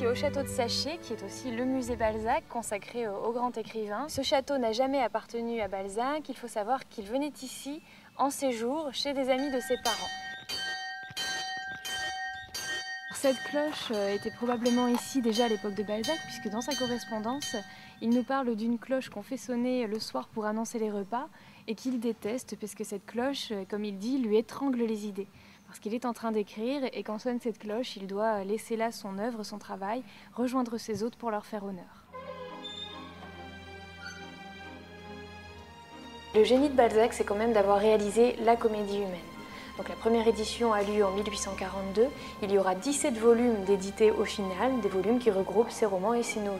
ici au château de Saché, qui est aussi le musée Balzac, consacré au grand écrivain. Ce château n'a jamais appartenu à Balzac. Il faut savoir qu'il venait ici en séjour chez des amis de ses parents. Cette cloche était probablement ici déjà à l'époque de Balzac, puisque dans sa correspondance, il nous parle d'une cloche qu'on fait sonner le soir pour annoncer les repas et qu'il déteste, parce que cette cloche, comme il dit, lui étrangle les idées. Parce qu'il est en train d'écrire et quand sonne cette cloche, il doit laisser là son œuvre, son travail, rejoindre ses hôtes pour leur faire honneur. Le génie de Balzac, c'est quand même d'avoir réalisé la comédie humaine. Donc la première édition a lieu en 1842. Il y aura 17 volumes d'édités au final, des volumes qui regroupent ses romans et ses nouvelles.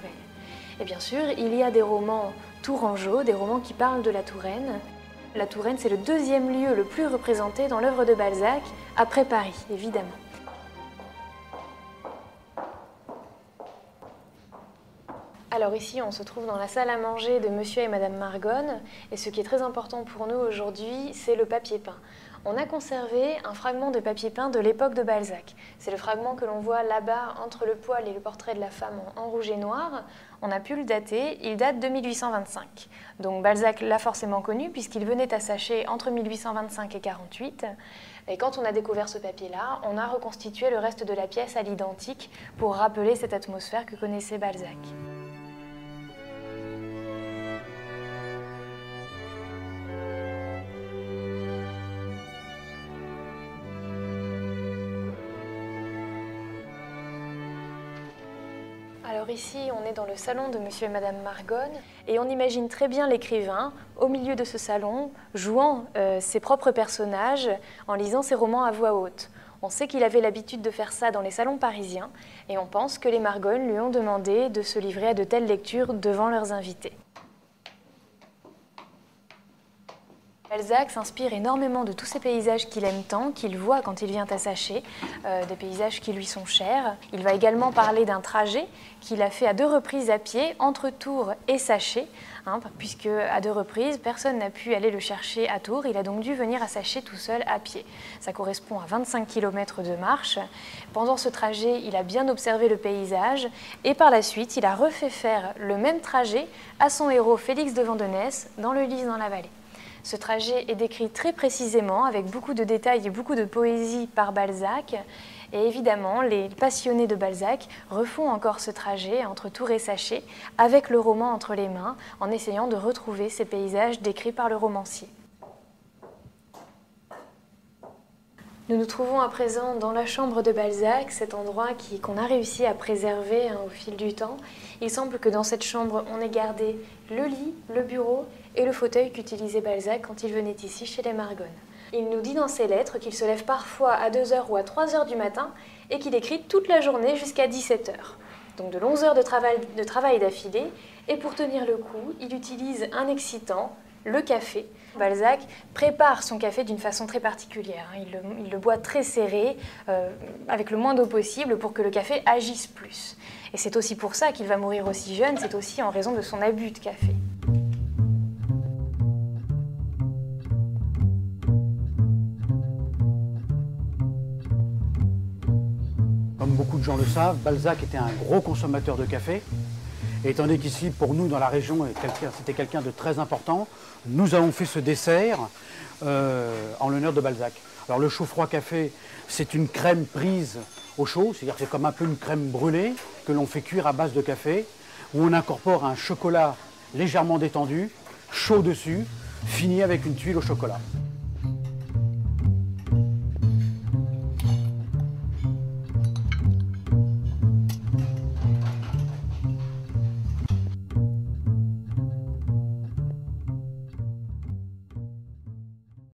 Et bien sûr, il y a des romans tourangeaux, des romans qui parlent de la Touraine. La Touraine, c'est le deuxième lieu le plus représenté dans l'œuvre de Balzac, après Paris, évidemment. Alors ici, on se trouve dans la salle à manger de Monsieur et Madame Margonne, et ce qui est très important pour nous aujourd'hui, c'est le papier peint. On a conservé un fragment de papier peint de l'époque de Balzac. C'est le fragment que l'on voit là-bas entre le poêle et le portrait de la femme en rouge et noir. On a pu le dater, il date de 1825. Donc Balzac l'a forcément connu puisqu'il venait à Saché entre 1825 et 1848. Et quand on a découvert ce papier-là, on a reconstitué le reste de la pièce à l'identique pour rappeler cette atmosphère que connaissait Balzac. Alors ici, on est dans le salon de Monsieur et Madame Margonne et on imagine très bien l'écrivain au milieu de ce salon, jouant ses propres personnages en lisant ses romans à voix haute. On sait qu'il avait l'habitude de faire ça dans les salons parisiens et on pense que les Margonne lui ont demandé de se livrer à de telles lectures devant leurs invités. Balzac s'inspire énormément de tous ces paysages qu'il aime tant, qu'il voit quand il vient à Saché, des paysages qui lui sont chers. Il va également parler d'un trajet qu'il a fait à 2 reprises à pied entre Tours et Saché, puisque à 2 reprises, personne n'a pu aller le chercher à Tours. Il a donc dû venir à Saché tout seul à pied. Ça correspond à 25 km de marche. Pendant ce trajet, il a bien observé le paysage et par la suite, il a refait faire le même trajet à son héros Félix de Vandenesse dans le Lys dans la vallée. Ce trajet est décrit très précisément, avec beaucoup de détails et beaucoup de poésie par Balzac. Et évidemment, les passionnés de Balzac refont encore ce trajet entre Tours et Saché, avec le roman entre les mains, en essayant de retrouver ces paysages décrits par le romancier. Nous nous trouvons à présent dans la chambre de Balzac, cet endroit qu'on a réussi à préserver au fil du temps. Il semble que dans cette chambre, on ait gardé le lit, le bureau et le fauteuil qu'utilisait Balzac quand il venait ici chez les Margonne. Il nous dit dans ses lettres qu'il se lève parfois à 2 h ou à 3 h du matin et qu'il écrit toute la journée jusqu'à 17 h. Donc de longues heures de travail d'affilée. Et pour tenir le coup, il utilise un excitant, le café. Balzac prépare son café d'une façon très particulière. Il le boit très serré, avec le moins d'eau possible pour que le café agisse plus. Et c'est aussi pour ça qu'il va mourir aussi jeune, c'est aussi en raison de son abus de café. Comme beaucoup de gens le savent, Balzac était un gros consommateur de café. Et étant donné qu'ici, pour nous, dans la région, c'était quelqu'un de très important, nous avons fait ce dessert en l'honneur de Balzac. Alors le chaud-froid café, c'est une crème prise au chaud, c'est-à-dire que c'est comme un peu une crème brûlée que l'on fait cuire à base de café, où on incorpore un chocolat légèrement détendu, chaud dessus, fini avec une tuile au chocolat.